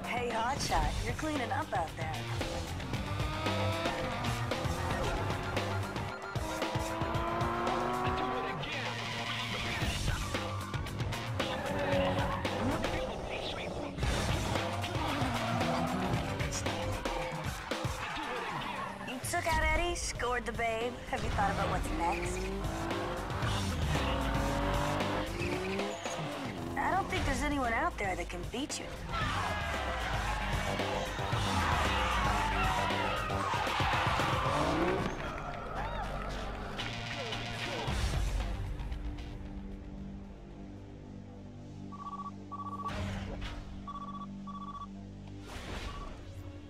Hey, Hotshot, you're cleaning up out there. You took out Eddie, scored the babe. Have you thought about what's next? I don't think there's anyone out there that can beat you.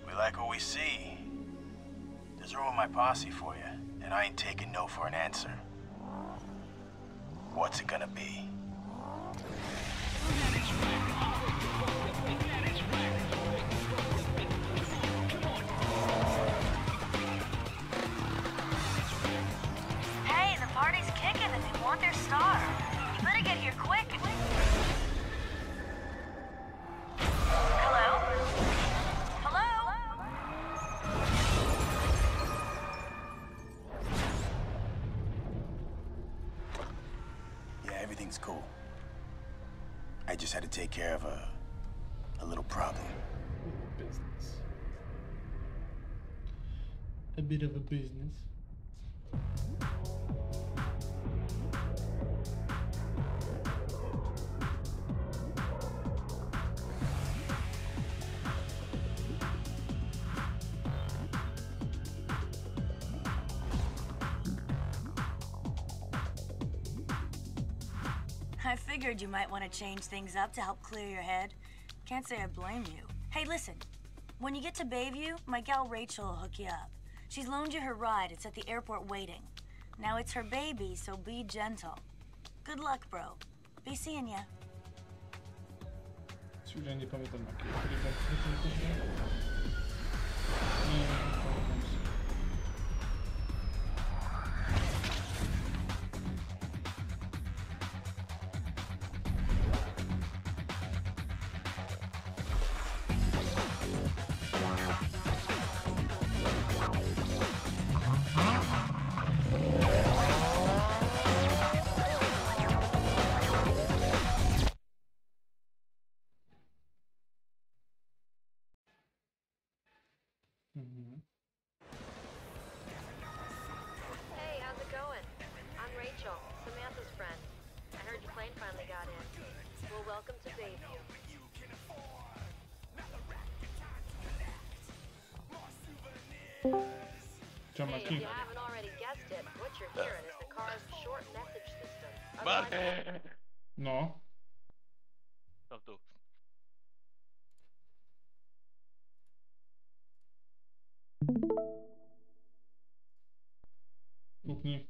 We like what we see. There's room in my posse for you, and I ain't taking no for an answer. What's it gonna be? Hey, the party's kicking and they want their star. You better get here quick. Hello? Hello? Yeah, everything's cool. I just had to take care of a little problem. Business. A bit of a business. I figured you might want to change things up to help clear your head. Can't say I blame you. Hey, listen. When you get to Bayview, my gal Rachel will hook you up. She's loaned you her ride. It's at the airport waiting. Now it's her baby, so be gentle. Good luck, bro. Be seeing ya. Już nie pamiętam jaki nie pamiętam. Hey, how's it going? I'm Rachel, Samantha's friend. I heard your plane finally got in. Well, welcome to Bayview. Hey, if you haven't already guessed it, what you're hearing is the car's short message system. Otherwise, No. Tam tu. Kuchni.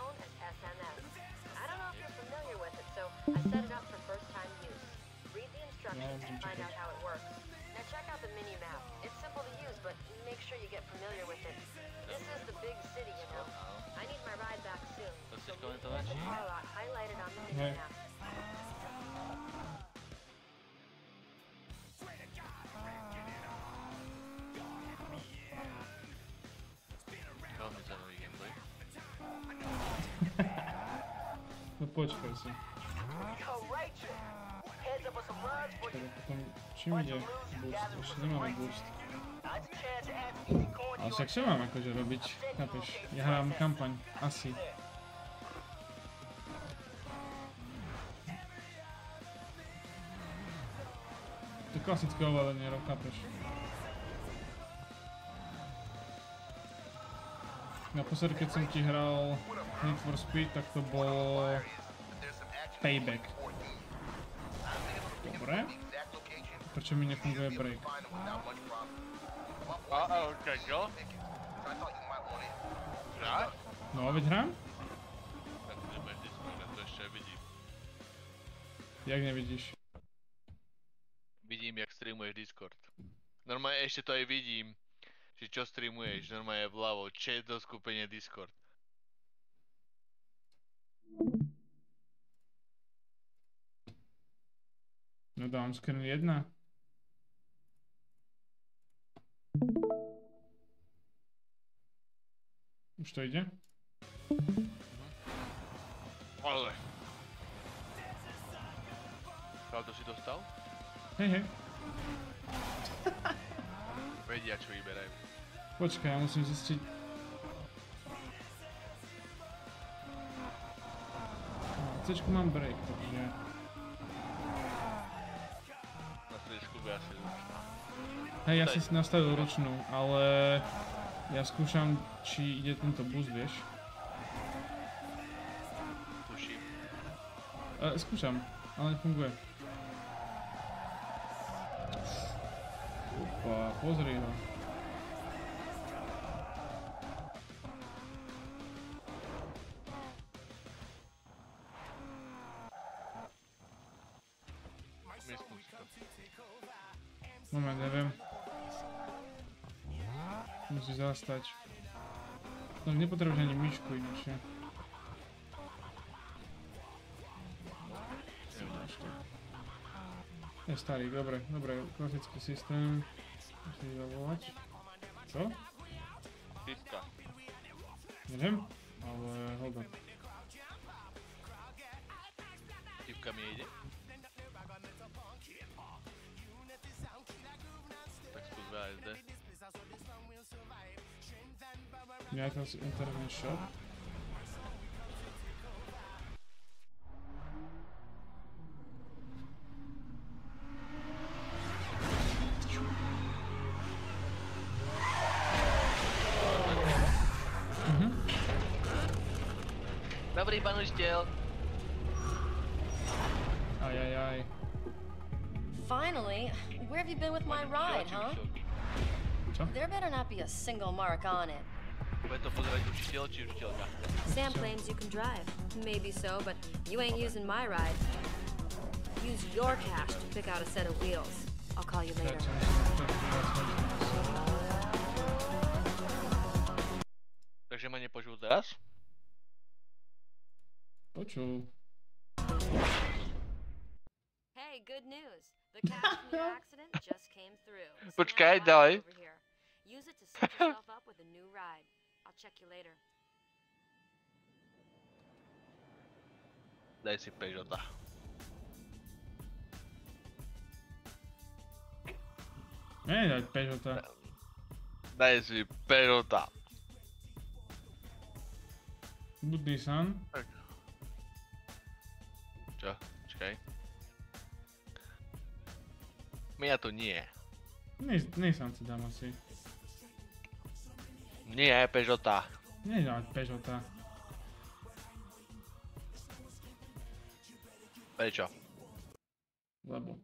phone and SMS. I don't know if you're familiar with it, so I set it up for first-time use. Read the instructions and find out how it works. Now check out the mini map. It's simple to use, but make sure you get familiar with it. This is the big city, you know. I need my ride back soon. So meet me at the car lot highlighted on the mini map. No poczekaj się. Potem czym idzie boost? Jeszcze nie mamy boost. A jak się mam jakoś robić? Jakoś. Jechałem kampań Asi. To klasického, ale nie chápeš. Naposledy, keď som ti hral Need for Speed, tak to bol Payback. Dobre. Prečo mi nefunguje break? Okay, go. Hráš? No, veď hrám? Tak nemáš Discord, ja to ešte vidím. Jak nevidíš? Vidím, jak streamuješ Discord. Normálne ešte to aj vidím, že čo streamuješ, normálne vľavo, chat do skupenie Discord. No dám screen 1. Už to ide? Ale. Pravda si dostal? Hej, hej. Vedia, čo vyberajú. Počkaj, ja musím zistiť. C-čku mám break, takže... Na srdečku by asi ručná. Hej, ja som si nastavil ručnú, ale... Ja skúšam, či ide tento boost, vieš? Tuším. Skúšam, ale nefunguje. Opa, pozri ho. Moment, neviem. Musí zastať. No nepotrebuješ ani myšku inače. Je starý, dobre, klasický systém. Musím zavolať. Čo? Fiska. Neviem, ale hold on. Tipka mi ide. Tak skús VSD. Nejaká si internet shop. Dobrý pán učiteľ. Ajajaj. Finally, where have you been with my ride, huh? Čo? There better not be a single mark on it. Bude to pozerať učiteľ či učiteľka? Sam claims you can drive. Maybe so, but you ain't using my ride. Use your cash to pick out a set of wheels. I'll call you later. Takže ma nepočul teraz? Počul. Hey, good news. The cash from your accident just came through. Počkaj, Snap daj. it over here. Use it to set yourself up with a new ride. I'll check you later. Daj si Peugeota. Nedať Peugeota. Daj si Peugeota. Buď Nissan. Čo? Čakaj. Mia tu nie. Nissan si dám asi. Nie, Peugeota. Nedať Peugeota. Prečo? Lebo.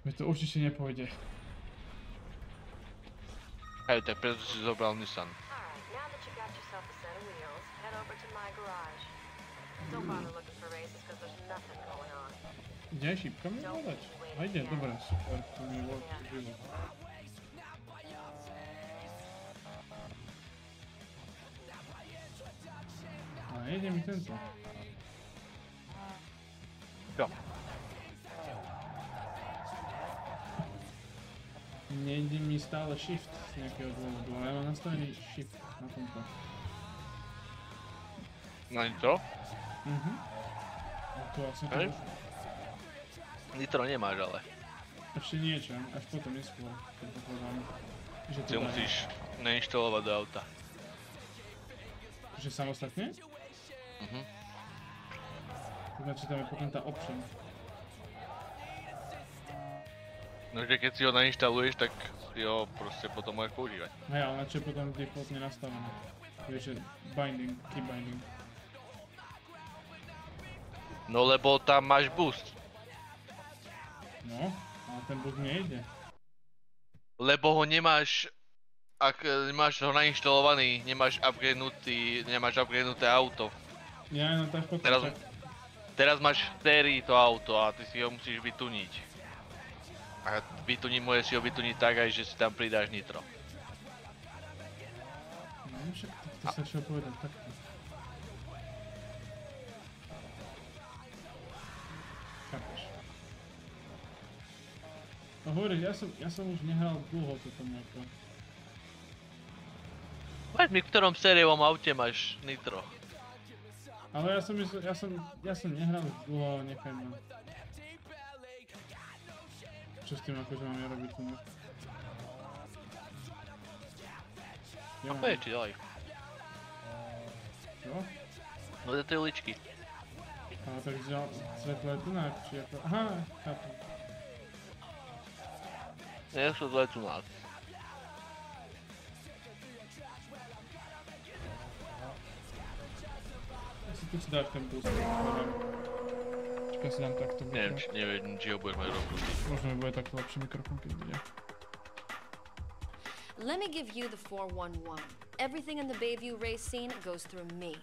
Veď to určite nepôjde. Hej, tak preto si zobral Nissan. Alright, now that you got yourself a set of wheels, head over to my garage. Don't bother looking for races because there's nothing going on. Ide aj šípka mi hľadať? A ide, dobre, super, to mi bolo bylo. A nejde mi tento. Jo. Nejde mi stále shift z nejakého dôvodu, ale ja mám nastavený shift na tomto. Na nitro? A to vlastne to Hej. došlo. Nitro nemáš ale. Ešte niečo, až potom neskôr, keď to podám. Že to Si musíš nainštalovať do auta. Že samostatne? To znači tam je potom tá option. No že keď si ho nainštaluješ, tak si ho proste potom môžeš používať. Hej, ale na čo je potom defaultne nastavené? Vieš, že binding, key binding. No lebo tam máš boost. No, ale ten boost nejde. Lebo ho nemáš Ak máš ho nainštalovaný, nemáš upgradenuté auto. Ja, no tak potom Teraz máš v sérii to auto a ty si ho musíš vytuniť. A môžeš si ho vytuniť tak aj, že si tam pridáš nitro. No však to sa čo povedať takto. Chápeš. No hovoríš, ja som už nehral dlho toto nejako. Povedz mi, v ktorom sériovom aute máš nitro. Ale ja som nehral už dlho, nechaj ma. Čo s tým akože mám ja robiť tu? A pojeď, ďalej. Čo? No do tej uličky. Ale tak svetlo je tu na, či ako... Aha, chápem. Ja som zle tu nás. Asi tu si dáš ten boost, neviem. Čakaj si dám takto. Neviem, či ho budeš mať rozkrútiť. Možno mi bude takto lepší mikrofón, keď bude. Let me give you the 411. Everything in the Bayview race scene goes through me.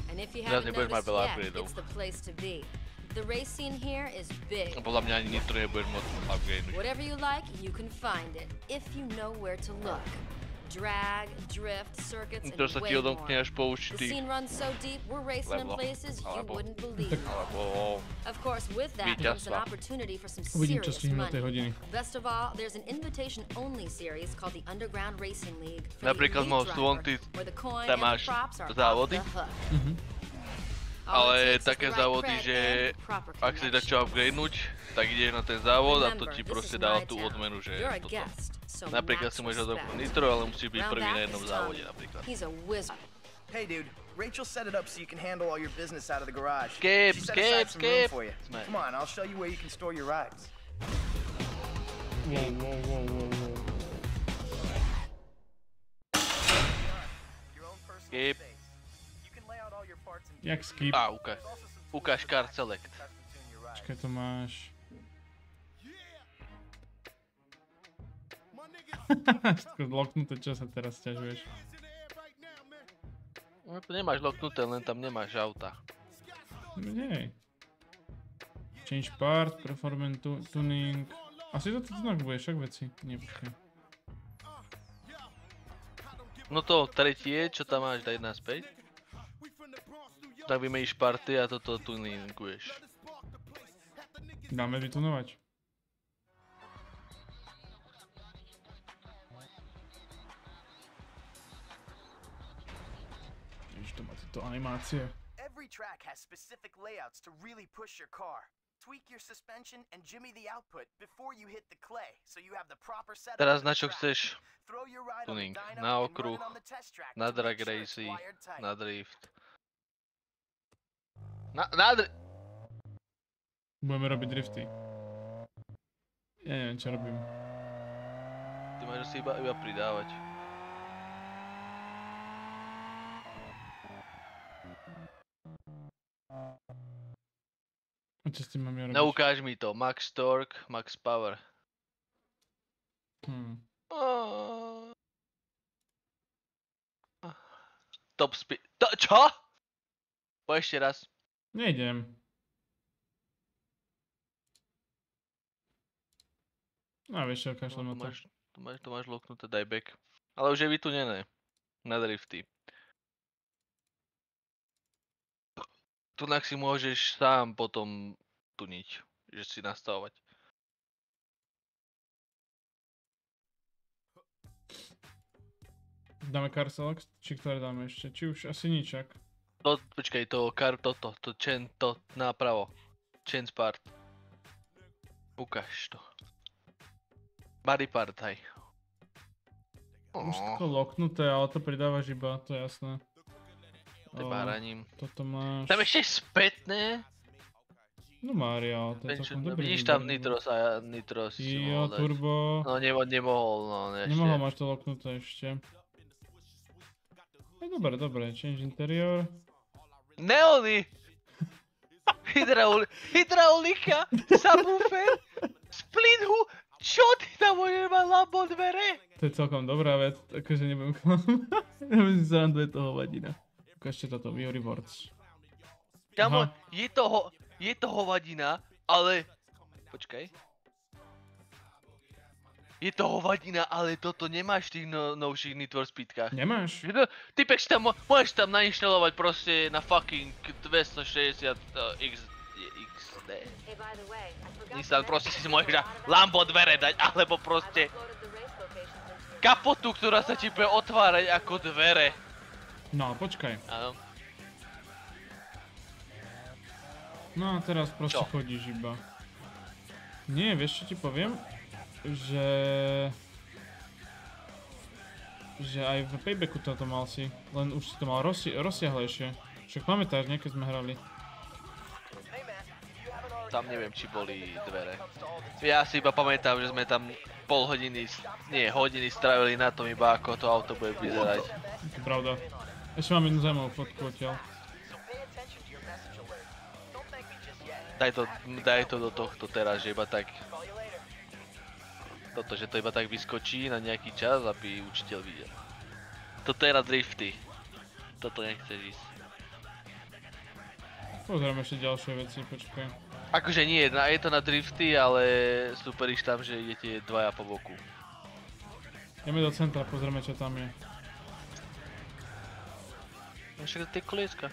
And if you haven't noticed yet, it's the place to be. The race scene here is big. Podľa mňa ani nitro nebudeš môcť upgradenúť. Whatever you like, you can find it, if you know where to look. Drag, drift, circuits, and To sa ti way odomkne more. až po The určitý scene runs so deep, we're racing in places you wouldn't believe. Of course, with that comes an opportunity for some Uvidím, čo serious stihnem na tej money. hodiny. Best of all, there's an invitation-only series called the Underground Racing League for the Napríklad elite Most driver, Wanted, where the coin tam and the máš props are závody. off the hook. Ale All it takes is také the right závody, cred že and proper ak si dáš čo connections. upgradenúť, tak ideš na ten závod a to Remember, ti this proste is dáva my tú town. odmenu, že You're a toto. guest, so Napríklad si max môžeš odopnúť respect. nitro, ale musíš byť Round prvý na back jednom is závode Tommy. napríklad. He's a wizard. Hey, dude. Rachel set it up so you can handle all your business out of the garage. Skip, She set aside some room skip. for you. Smash. Come on, I'll show you where you can store your rides. Wow. Your own personal Skip. space. You can lay out all your parts and Jak skip? Á, ukáž car select. custom tune your ride. Počkaj, to máš... Všetko zloknuté, čo sa teraz sťažuješ? No to nemáš locknuté, len tam nemáš auta. Nie. Change part, performance tuning... Asi to znak bude, však veci. Nie, počkaj. No to tretie, čo tam máš, daj naspäť. Tak vymeníš party a toto tuninguješ. Dáme vytunovať. Ježiš, to má tieto animácie. Every track has specific layouts to really push your car. Tweak your suspension and jimmy the output before you hit the clay, so you have the proper setup. Teraz for na the čo track. chceš Throw your ride on the tuning? dyno Na and run okruh, it on the test track na to drag make sure it's racy, wired tight. na drift. Budeme robiť drifty. Ja neviem, čo robím. Ty máš si iba pridávať. A čo s tým mám ja robiť? Naukáž mi to. Max torque, max power. Top speed. Čo? Po ešte raz. Nejdem. No vieš čo, kašlem na to. To máš loknuté, daj back. Ale už je vytunené. Na drifty. Tunak si môžeš sám potom tuniť, že si nastavovať. Dáme car select? Či ktoré dáme ešte? Či už asi ničak. Počkaj, to car toto, to chain, to napravo. Chain part. Ukáž to. Body part, hej. Už tako loknuté, ale to pridávaš iba, to je jasné. Tebáraním. Toto máš... Tam ešte spätné? No Mária, to je celkom dobrý. Vidíš tam Nitros a Nitros si Jo, mohol dať. turbo. No nemohol, no ešte. Nemohol, máš to loknuté ešte. Dobre, change interior. Neony! Hydraulika, subwoofer, split hood, čo ty tam tam budeš mať Lambo dvere? To je celkom dobrá vec, akože nebudem klamať. Nebudem si srandu, je to hovadina. Ukážte toto, View Rewards. Kamo, Aha. je to hovadina, ale... Počkaj. Je to hovadina, ale toto nemáš v tých novších Need for Speedkách. Nemáš? Typek si tam, môžeš tam nainštalovať proste na fucking 260 XD. Hey, by the way, I forgot Nissan, to proste si mention môžeš na before I Lambo left, dvere dať, alebo I've proste uploaded the race locations into your kapotu, ktorá sa ti bude otvárať ako dvere. No, počkaj. Áno. No a teraz proste Čo? chodíš iba. Nie, vieš čo ti poviem? Že aj v Paybacku toto mal si, len už si to mal rozsiahlejšie. Však pamätáš, nie, keď sme hrali. Tam neviem, či boli dvere. Ja si iba pamätám, že sme tam pol hodiny, nie, hodiny strávili na tom iba ako to auto bude vyzerať. Je to pravda. Ešte mám jednu zaujímavú fotku odtiaľ. Daj to do tohto teraz, že iba tak... Toto, že to iba tak vyskočí na nejaký čas, aby učiteľ videl. Toto je na drifty. Toto nechceš ísť. Pozrieme ešte ďalšie veci, počkaj. Akože nie, je to na drifty, ale superíš tam, že idete dvaja po boku. Ideme do centra, pozrieme čo tam je. No však to je kolieska.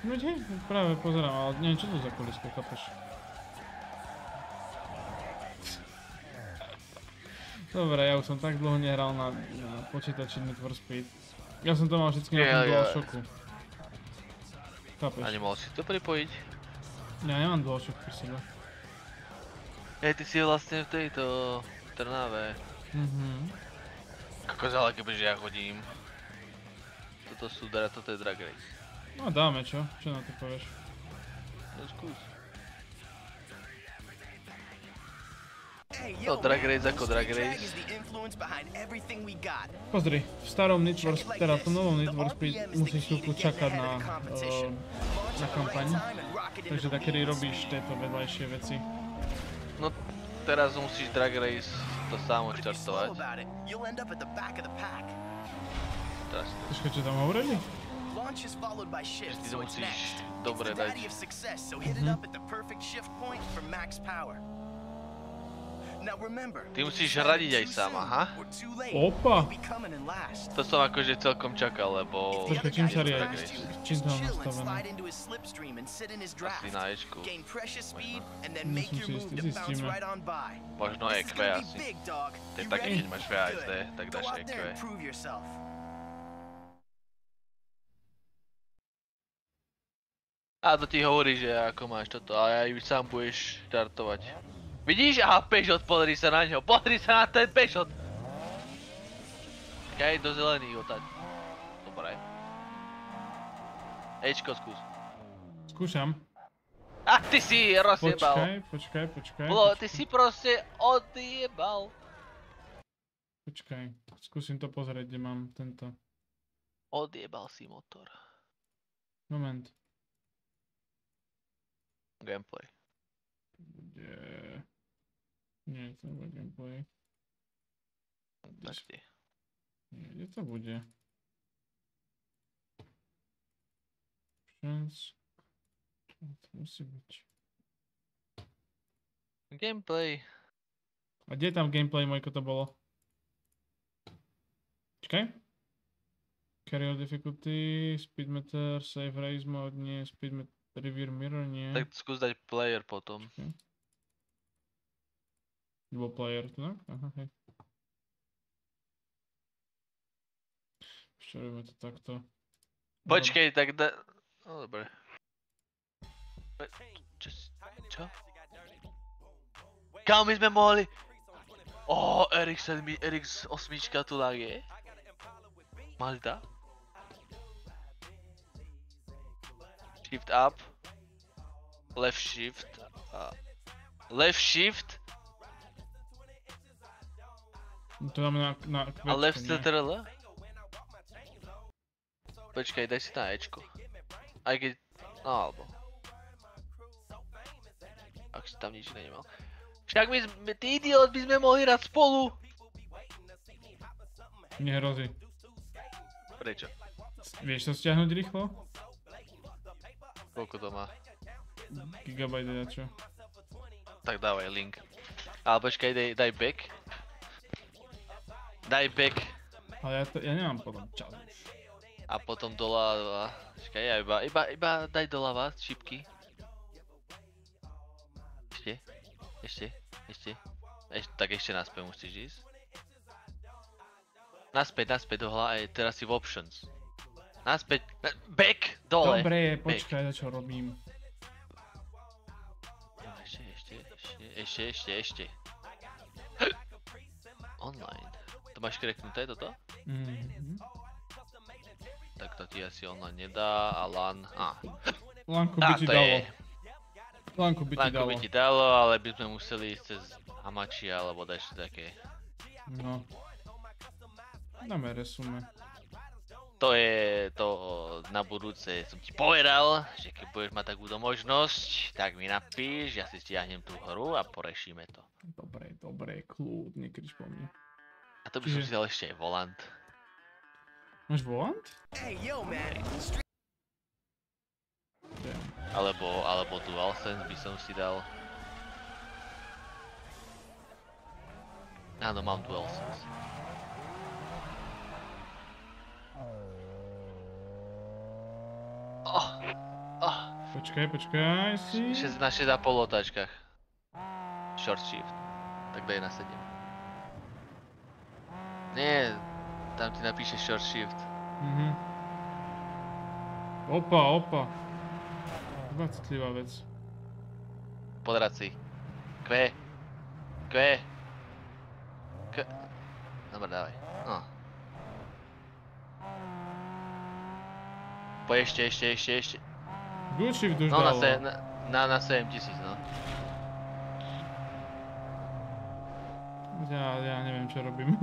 No nie, práve pozerám, ale neviem čo to za kulisko, kapeš. Dobre, ja už som tak dlho nehral na počítači Need for Speed. Ja som to mal vždycky na tom DualShocku. Chápeš? A nemohol si to pripojiť? Ja nemám DualShock pri sebe. Ty si vlastne v tejto Trnave. Kokos, ale kebyže ja chodím. Toto je Drag Race. No dáme čo? Čo na to povieš? No skús. Hey, No, Drag Race ako Drag Race. Pozri, v starom Need for Speed, teda v tom novom Need for Speed musíš chvíľku čakať na kampaň. Takže takedy robíš tieto vedľajšie veci. No, teraz musíš Drag Race to samo štartovať. Teraz to. Počkaj, čo tam hovorili? Že ty to musíš dobre dať. Ty musíš radiť aj sám, aha? Opa! To som akože celkom čakal, lebo... Počkaj, čím sa riadi? Čím to mám nastavené? Asi na Ečku. Nie som si istý, zistíme. Možno EQ asi. To je také, keď máš VASD, tak dáš EQ. A to ti hovorí, že ako máš toto, ale aj sám budeš štartovať. Vidíš? Aha, Peugeot, pozri sa na ňo, pozri sa na ten Peugeot! Čakaj, do zelených otaď. Dobre. Ečko skús. Skúšam. A ty si rozjebal. Počkaj. Ty si proste odjebal. Počkaj, skúsim to pozrieť, kde mám tento. Odjebal si motor. Moment. Gameplay. Nie, to nebude gameplay. Tak ty. Nie, kde to bude? Options. To musí byť. Gameplay. A kde je tam gameplay, Mojko, to bolo? Čakaj. Carrier difficulty, speedmeter, save race mode, nie, speedmeter, rear mirror, nie. Tak skús dať player potom. Okay. Bol player, tak? Aha, hej. Ešte robíme to takto. Počkej, tak da... No dobre. Čo? Kam my sme mohli... RX8 tu lag je? Mazda? Shift up. Left shift. Left shift. To dáme na kvetku, A left nie? CTRL? Počkaj, daj si na Ečko. Aj keď... No, alebo... Ak si tam nič iné nemal. Však ty idiot, by sme mohli hrať spolu. Nehrozí. Prečo? Vieš to stiahnuť rýchlo? Koľko to má? Gigabajt a čo? Tak dávaj link. Ale počkaj, daj back. Daj back. Ale ja nemám potom čas už. A potom doľava. Počkaj, ja iba daj doľava šipky. Ešte. Tak ešte naspäť musíš ísť. Naspäť dohľa, teraz si v options. Naspäť, back, dole. Dobre, počkaj, čo robím. Ešte. Online. To máš kreknuté toto? Tak to ti asi online nedá a LAN. Lanku by ti dalo. Lanku by ti dalo, ale by sme museli ísť cez Hamachi alebo dačo také. No. Dáme resume. To je to na budúce, som ti povedal, že keď budeš mať takúto možnosť, tak mi napíš, ja si stiahnem tú hru a porešíme to. Dobre, kľudne, krič po mne. A to by som si dal ešte aj volant. Máš volant? Alebo DualSense by som si dal. Áno, mám DualSense. Počkaj si. Na 6,5 otáčkach. Short shift. Tak daj na 7. Nie, tam ti napíše short shift. Opa. Iba citlivá vec. Podrad si. Q. Dobre, dávaj. No. Poď ešte. Good shift už no, dalo. Na 7000, no. Ja neviem, čo robím.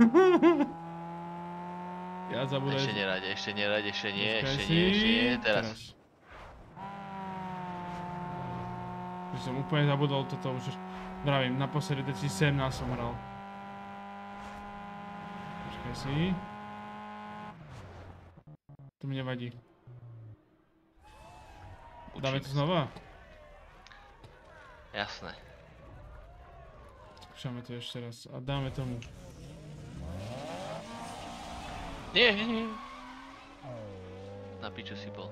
Ja zabudaj. Ešte nie, teraz. Že som úplne zabudol toto už. Vravím, naposledy 2017 som hral. Počkaj si. To mi nevadí. Dáme to znova? Jasné. Skúšame to ešte raz a dáme tomu. Nie. Na piču si bol.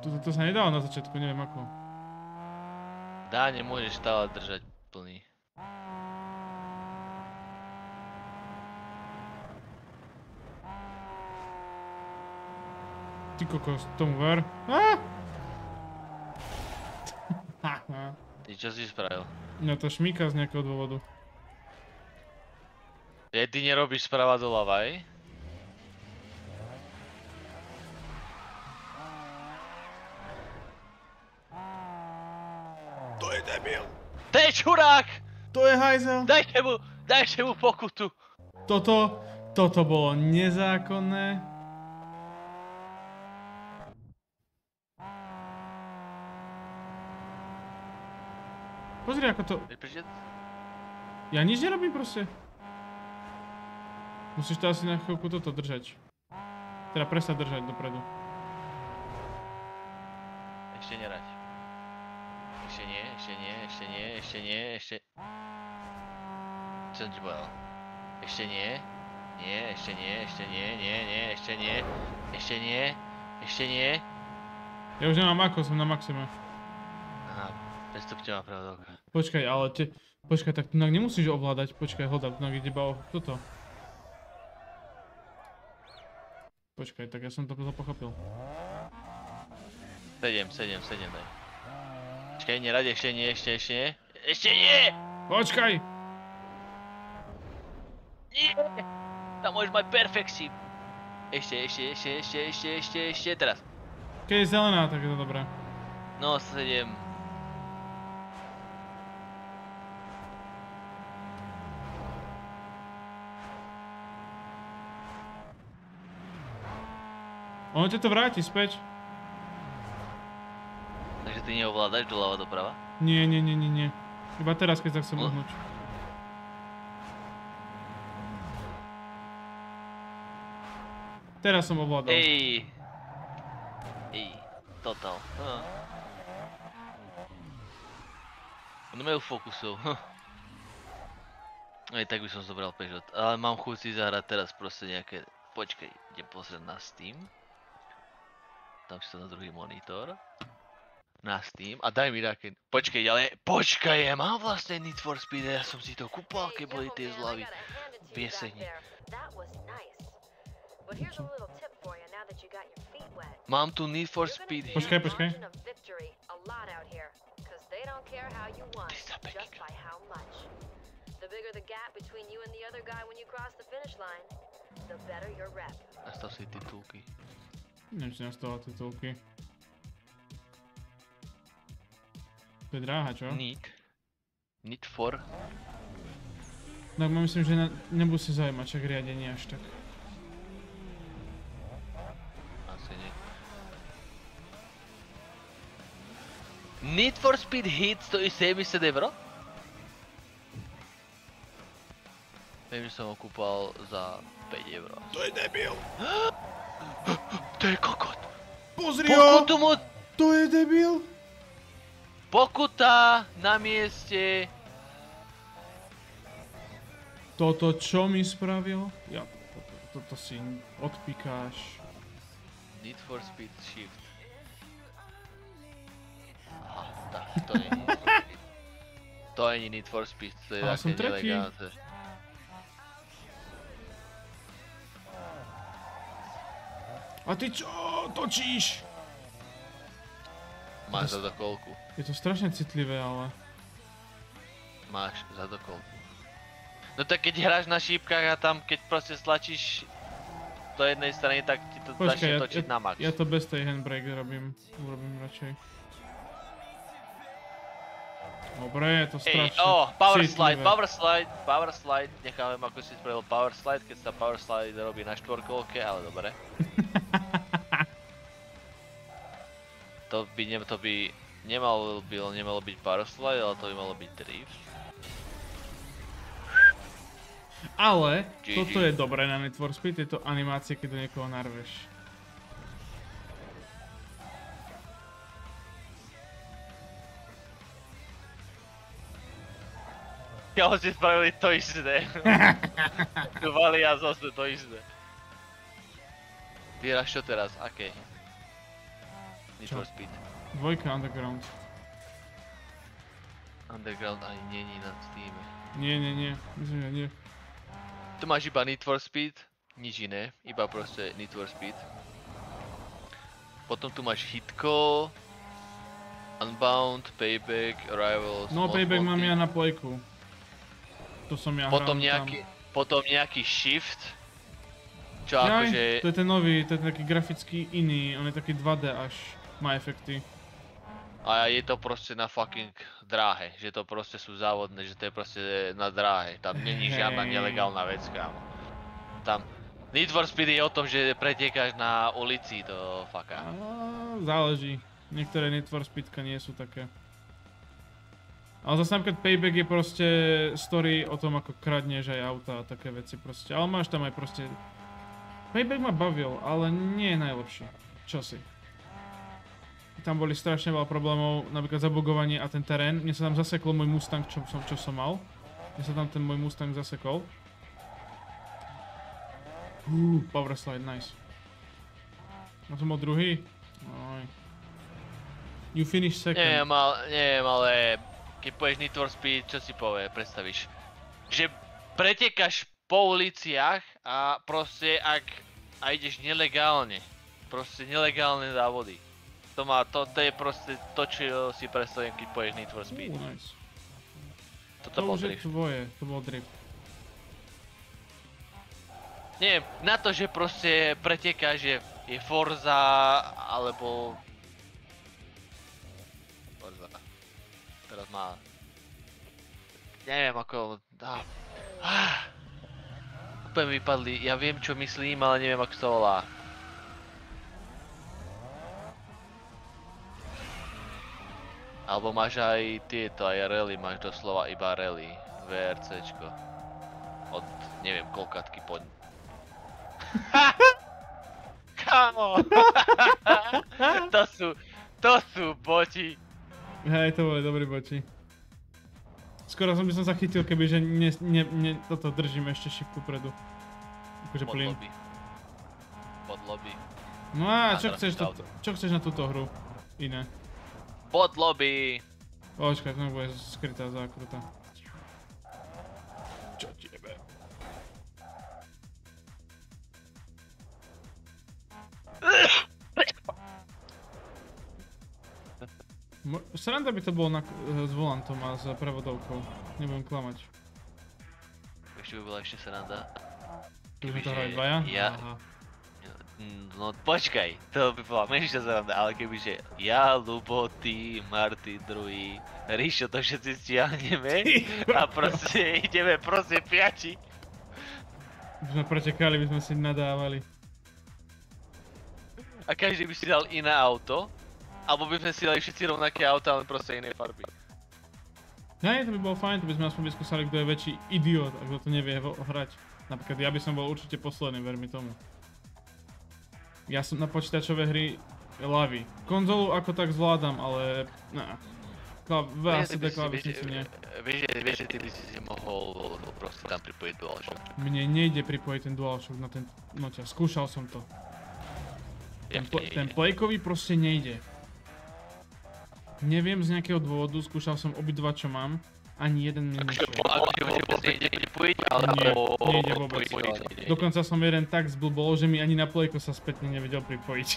To sa nedalo na začiatku, neviem ako. Dá, nemôžeš stále držať plný. Ty kokos, tomu ver. Ty čo si spravil? No to šmíka z nejakého dôvodu. Ty nerobíš sprava doľava, ej? To je debil! To je čurák! To je hajzel! Dajte mu pokutu! Toto bolo nezákonné. Pozri ako to... Ja nič nerobím proste. Musíš to asi na chvíľku toto držať. Teda prestať držať dopredu. Ešte nerať. Ešte nie. Čo som ti povedal? Ešte nie. Ešte nie. Ja už nemám ako, som na maxime. Aha, prestupte ma pravdovka. Počkaj, ale počkaj, tak tu nemusíš ovládať. Počkaj, tu ide iba o toto. Počkaj, tak ja som to pochopil. 7 daj. Počkaj, nerad, ešte nie. Ešte nie! Počkaj! Nie! Tam môžeš mať perfect ship. Ešte, teraz. Keď je zelená, tak je to dobré. No, 7. Ono ťa to vráti späť. Takže ty neovládaš doľava doprava? Nie. Iba teraz, keď sa chcem uhnúť. Teraz som ovládol. Ej, total. Oni majú fokusov. Aj tak by som zobral Peugeot, ale mám chuť si zahrať teraz proste nejaké... Počkej, idem pozrieť na Steam. Dám si to na druhý monitor. Na Steam a daj mi také... Počkej, ale... Počkaj, ja mám vlastne Need for Speed, ja som si to kúpal, keď boli tie zľavy v jeseni. Mám tu Need for Speed. Počkaj. The bigger the gap between you and the other guy when you cross the finish line, the better your rep. Nastav si titulky. Neviem si nastavovať titulky. To je dráha, čo? Need for. Tak myslím, že nebudú si zaujímať však riadenie až tak. Asi nie. Need for Speed Heat stojí 70 €? Viem, že som ho kúpal za 5 €. To je debil! To je kokot! Pozri ho! Pokutu mu... To je debil! Pokuta na mieste. Toto čo mi spravil? Ja, toto si odpikáš. Need for Speed Shift. Aha, tak, to nie je Need for Speed. To nie je Need for Speed, to je Ale také som tretí. nelegálne. A ty čo točíš? Máš zadokolku. Je to strašne citlivé, ale... Máš zadokolku. No tak keď hráš na šípkach a tam keď proste stlačíš do jednej strany, tak ti to začne točiť na max. Ja to bez tej handbrake urobím radšej. Dobre, je to strašne power slide, nechávam ako si spravil power slide, keď sa power slide robí na štvorkolke, ale dobre. To by nemalo byť power slide, ale to by malo byť drift. Ale, toto je dobré na Need for Speed, tieto animácie, keď do niekoho narveš. Ja ho si spravili to isté. Duvali a zase to isté. Ty hráš čo teraz? Aké? Need for Speed. Dvojka Underground. Underground ani není na Steam. Nie. Myslím, že nie. Tu máš iba Need for Speed, nič iné, iba proste Need for Speed. Potom tu máš Hitco, Unbound, Payback, Rivals, No, Payback mám ja na plejku. To som ja hral tam. Potom nejaký Shift. Čo Jaj, akože... to je ten nový, to je taký graficky iný, on je taký 2D až, má efekty. A je to proste na fucking dráhe, že to proste sú závodné, že to je proste na dráhe. Tam není žiadna nelegálna vec, kámo. Tam... Need for Speed je o tom, že pretiekáš na ulici, to faká. Záleží. Niektoré Need for Speedka nie sú také. Ale zase napríklad Payback je proste story o tom, ako kradneš aj auta a také veci proste. Ale máš tam aj proste... Payback ma bavil, ale nie je najlepší. Čosi. Tam boli strašne veľa problémov, napríklad zabugovanie a ten terén. Mne sa tam zasekol môj Mustang, čo som mal. Mne sa tam ten môj Mustang zasekol. Power slide, nice. A som bol druhý? Oj. You finish second. Neviem, ale... Keď poješ Need for Speed, čo si predstavíš? Že pretekáš po uliciach a proste a ideš nelegálne. Proste nelegálne závody. To je proste to, čo si predstavím, keď poješ Need for Speed. Nice. Toto bol drift. To už je tvoje, to bol drift. Neviem, na to, že proste pretekáš, že je Forza, alebo... Forza. Teraz má... Neviem ako... Úplne vypadli, ja viem čo myslím, ale neviem ako sa volá. Alebo máš aj tieto, aj rally, máš doslova iba rally, VRCčko. Od neviem koľkátky poň. Kamo! To sú boti. Hej, to boli dobrí boči. Skoro by som sa chytil, keby že toto držíme ešte šipku predu. Akože plyn. Pod lobby. No a čo chceš na túto hru? Iné. Pod lobby! Počkaj, to bude skrytá zákruta. Čo ti jebe? Sranda by to bolo s volantom a s prevodovkou. Nebudem klamať. Ešte by bola ešte sranda. Keby sme to hrali dvaja? Aha. No počkaj, to by bola menšia sranda, ale kebyže ja, Lubo, ty, Marty, druhý, Ríšo, to všetci stiahneme a proste ideme proste piati. By sme pretekali, by sme si nadávali. A každý by si dal iné auto, alebo by sme si dali všetci rovnaké auta, len proste iné farby. Hej, to by bolo fajn, to by sme aspoň vyskúsali, kto je väčší idiot a kto to nevie hrať. Napríklad ja by som bol určite posledný, ver mi tomu. Ja som na počítačové hry ľavý. Konzolu ako tak zvládam, ale... VACD klávesnicu nie. Vieš, že ty by si mohol proste tam pripojiť DualShock. Mne nejde pripojiť ten DualShock na ten noťaz, skúšal som to. Ten playkový proste nejde. Neviem z nejakého dôvodu, skúšal som obidva čo mám, ani jeden mi nešiel. Nejde pojiť, ale... Nejde vôbec. Dokonca som jeden tak zblbol, že mi ani na playko sa spätne nevedel pripojiť.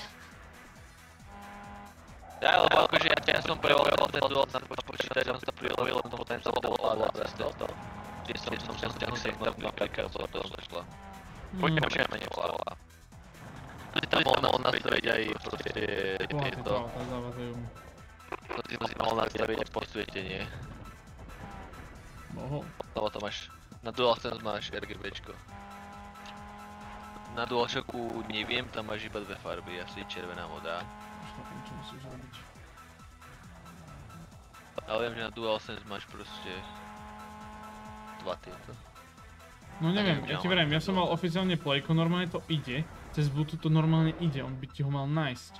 Ja, lebo akože ja som prevolil ten DualSense na počítač, som sa privolil, lebo ten sa bol ovládať z toho. Že som stiahol sekundárny aplikáciu, to zašla. Počítač nevládla. To by mohol nastaviť aj proste tieto... To si mohol nastaviť aj posvietenie. Mohol. Lebo to máš... Na DualSense máš RGBčko. Na DualShocku neviem, tam máš iba dve farby, asi červená modrá. Čo musíš robiť. Ale viem, že na DualSense máš proste... dva tieto. No neviem, ja ti verím, ja som mal oficiálne playko, normálne to ide. Cez Bluetooth to normálne ide, on by ti ho mal nájsť.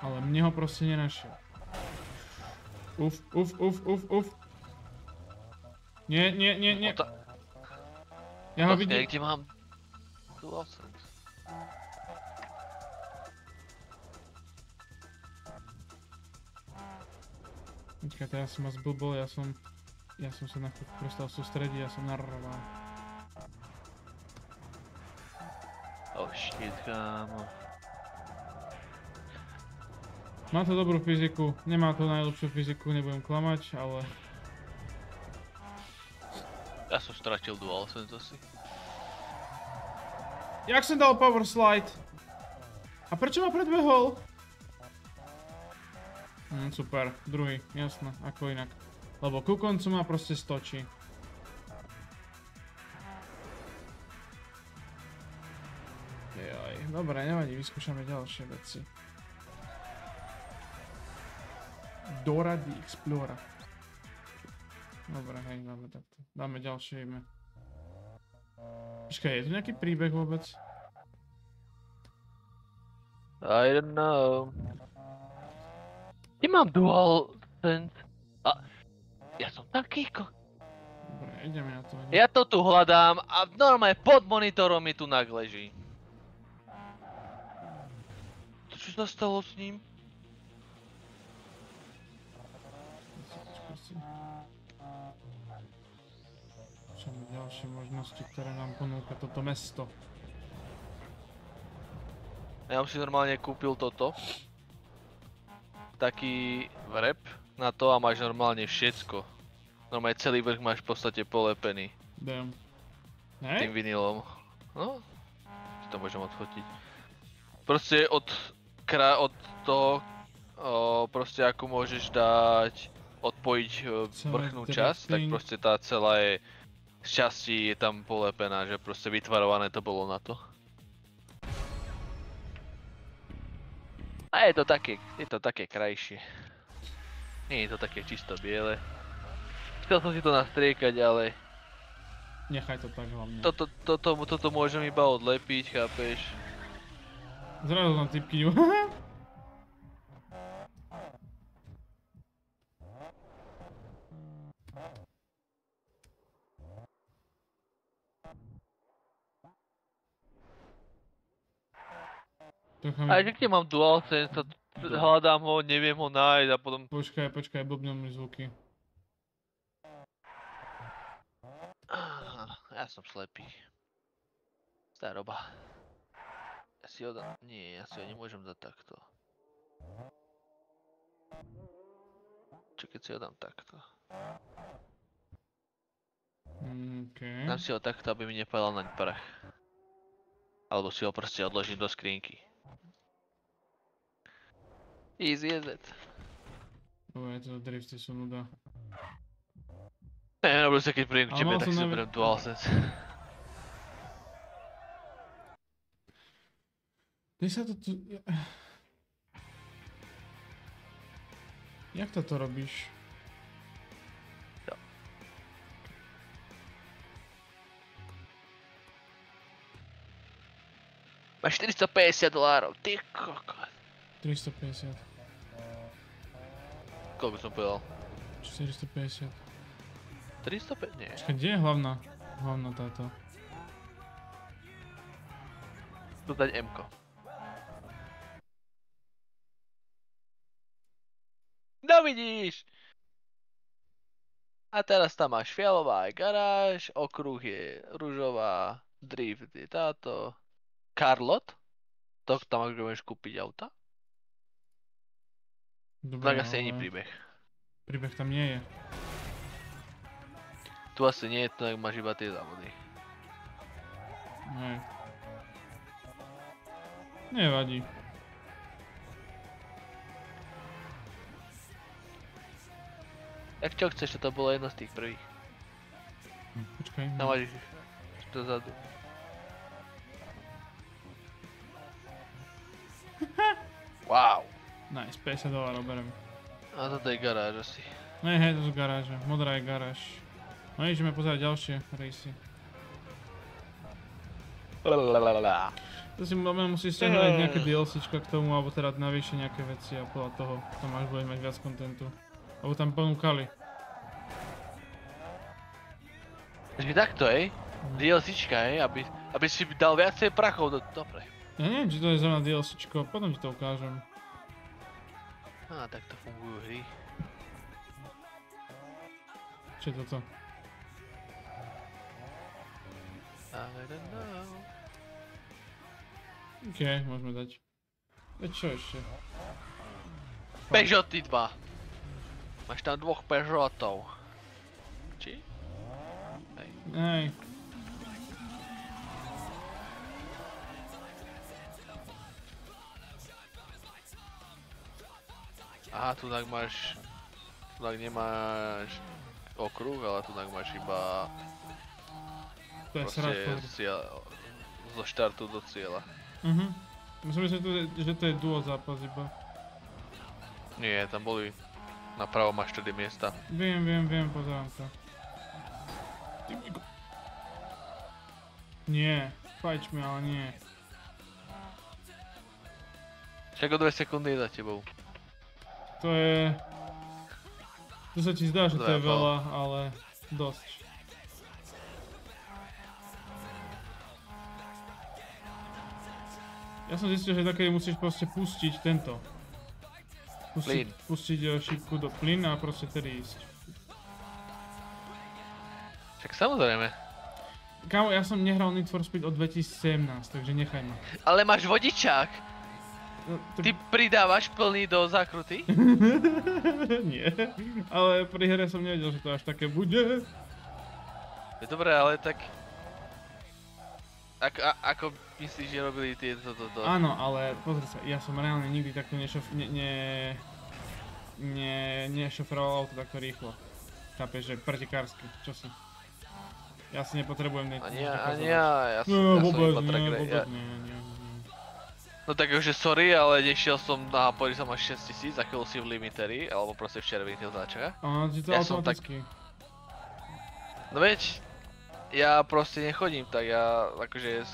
Ale mne ho proste nenašiel. Uf. Nie. Ja ho vidím. Kde mám DualSense? Počkaj, teraz som ma zblbol, ja som sa na chvíľku prestal sústrediť, ja som narval. Oh shit, kámo. Má to dobrú fyziku, nemá to najlepšiu fyziku, nebudem klamať, ale... Ja som stratil DualSense asi. Jak som dal power slide? A prečo ma predbehol? Super, druhý, jasné, ako inak. Lebo ku koncu ma proste stočí. Jaj, dobre, nevadí, vyskúšame ďalšie veci. Dora the Explorer. Dobre, hej, dáme takto. Dáme ďalšie ime. Počkaj, je tu nejaký príbeh vôbec? I don't know. Kde mám DualSense? Ja som taký Dobre, ideme na to. Ja to tu hľadám a normálne pod monitorom mi tu leží. Čo sa stalo s ním? Však ďalšie možnosti, ktoré nám ponúka toto mesto. Ja som si normálne kúpil toto. Taký wrap na to a máš normálne všetko. Normálne celý vrch máš v podstate polepený. Damn. Tým vinilom. No, si to môžem odfotiť. Proste od toho, proste ako môžeš dať, odpojiť vrchnú časť, tak proste tá celá je, z časti je tam polepená, že proste vytvarované to bolo na to. A je to také krajšie. Nie je to také čisto biele. Chcel som si to nastriekať, ale Nechaj to tak hlavne. toto môžem iba odlepiť, chápeš? Zrazu tam typky. A kde mám DualSense, hľadám ho, neviem ho nájsť a potom... Počkaj, blbnem mi zvuky. Ja som slepý. Staroba. Ja si ho dám... Nie, ja si ho nemôžem dať takto. Čo keď si ho dám takto? Okay. Dám si ho takto, aby mi nepadal naň prach. Alebo si ho proste odložím do skrinky. Easy as it. Dobre, to drifty sú nuda. Nerobil sa keď príjem k tebe, tak si zoberiem DualSense. Kde sa to tu... Jak toto robíš? Jo. Máš $450, ty kokos. 350. Koľko som povedal? 450. 350? Nie. Počkaj, kde je hlavná? Hlavná táto. Tu dať M-ko. No vidíš! A teraz tam máš fialová aj garáž, okruh je ružová, drift je táto. Carlot? To tam môžeš kúpiť auta? Dobre, Tak asi ani príbeh. Príbeh tam nie je. Tu asi nie je to, ak máš iba tie závody. Hej. Nevadí. Tak čo chceš, to bolo jedno z tých prvých. Počkaj. Tam máš dozadu. Wow. Nice, $50 berem. A toto je garáž asi. Hej, to sú garáže. Modrá je garáž. No ideme pozerať ďalšie racy. To si musí stiahnuť nejaké DLCčka k tomu, alebo teda navyše nejaké veci a podľa toho tam až bude mať viac kontentu. Alebo tam ponúkali. Takže takto, hej? DLCčka, hej? Aby si dal viacej prachov do... Dobre. Ja neviem, či to je zrovna DLCčko, potom ti to ukážem. Á, takto fungujú hry. Čo je toto? I don't know. OK, môžeme dať. Veď čo ešte? Peugeoty 2. Máš tam dvoch Peugeotov. Či? Hej. Hej. Aha, tu máš... Tu nemáš okruh, ale tu máš iba... To je srad. Zo štartu do cieľa. Myslím, že to je duo zápas iba. Nie, tam boli... Napravo máš 4 miesta. Viem, pozerám to. Nie, fajč mi, ale nie. Však o 2 sekundy je za tebou. To je... To sa ti zdá, že to je veľa, ale dosť. Ja som zistil, že takedy musíš proste pustiť tento. Pustiť šípku do plyn a proste tedy ísť. Však samozrejme. Kámo, ja som nehral Need for Speed od 2017, takže nechaj ma. Ale máš vodičák! Ty pridávaš plný do zákruty? Nie, ale pri hre som nevedel, že to až také bude. Dobre, ale tak... Ako myslíš, že robili tieto toto? Áno, ale pozri sa, ja som reálne nikdy takto nešoferoval auto takto rýchlo. Chápeš, že pretikársky, čo si? Ja si nepotrebujem Ani ja som iba track racer. No tak akože sorry, ale nešiel som na pôjde som až 6000, za chvíľu si v limiteri, alebo proste v červených označkách. A ti to Ja som tak- automaticky. No veď, ja proste nechodím tak, ja akože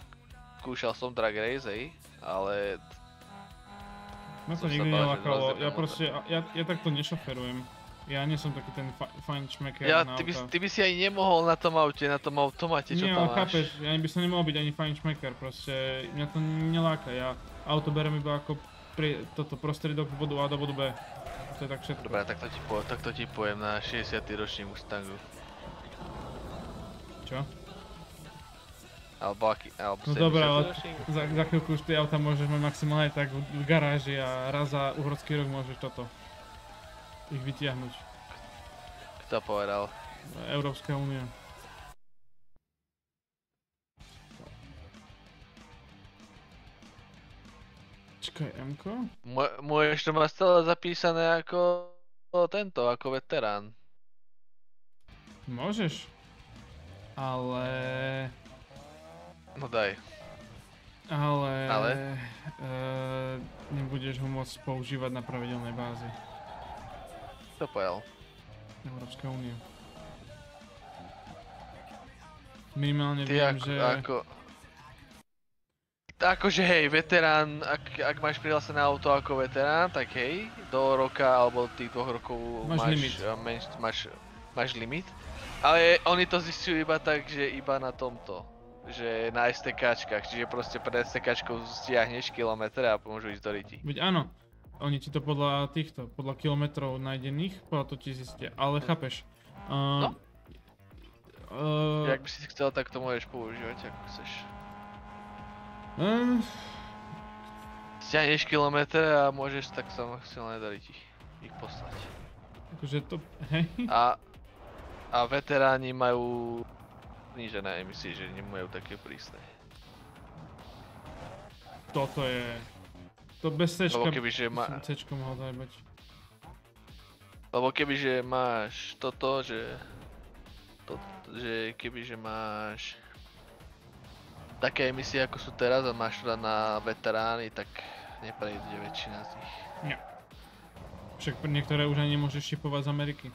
skúšal som Drag Race, hej, ale Mňa to som sa nikdy bál, že nelákalo, rozjebem ja motor. proste, ja takto nešoferujem. Ja nie som taký ten fajn šmeker ja, na ty auta. by si aj nemohol na tom aute, na tom automate, čo Nie, tam ale máš. chápeš, ja by som nemohol byť ani fajn šmeker, proste mňa to neláka, ja auto berem iba ako toto prostriedok z bodu A do bodu B. To je tak všetko. Dobre, takto ti poviem na 60. ročný Mustangu. Čo? Alebo 70. No dobré, ale ročný? za chvíľku už tie auta môžeš mať maximálne tak v garáži a raz za uhorský rok môžeš toto. Ich vytiahnuť. Kto povedal? Európska únia. Čakaj, M-ko? Môžeš to mať stále zapísané ako ako veterán. Môžeš. Ale... No daj. Ale... nebudeš ho môcť používať na pravidelnej báze. Kto povedal? Európska únia. Minimálne Ty viem, ako, že... Akože hej, veterán, ak máš prihlásené auto ako veterán, tak hej, do roka alebo tých 2 rokov máš limit. Ale oni to zistujú iba tak, že iba na tomto. Že na STKčkách, čiže proste pred STKčkou stiahneš kilometre a môžu ísť do riti. Veď áno, oni ti to podľa kilometrov nájdených, podľa to ti zistia, ale chápeš. No. Ak by si chcel, tak to môžeš používať, ako chceš. Stiahneš kilometre a môžeš tak sa maximálne do riti ich poslať. Akože to, hej? A veteráni majú znížené emisie, že nemajú také prísne. Toto je... To bez C-čka... Lebo kebyže C-čko mohol zajebať. Lebo kebyže máš toto, že kebyže máš také emisie ako sú teraz a máš to na veterány, tak neprejde väčšina z nich. Nie. Však niektoré už ani nemôžeš šipovať z Ameriky.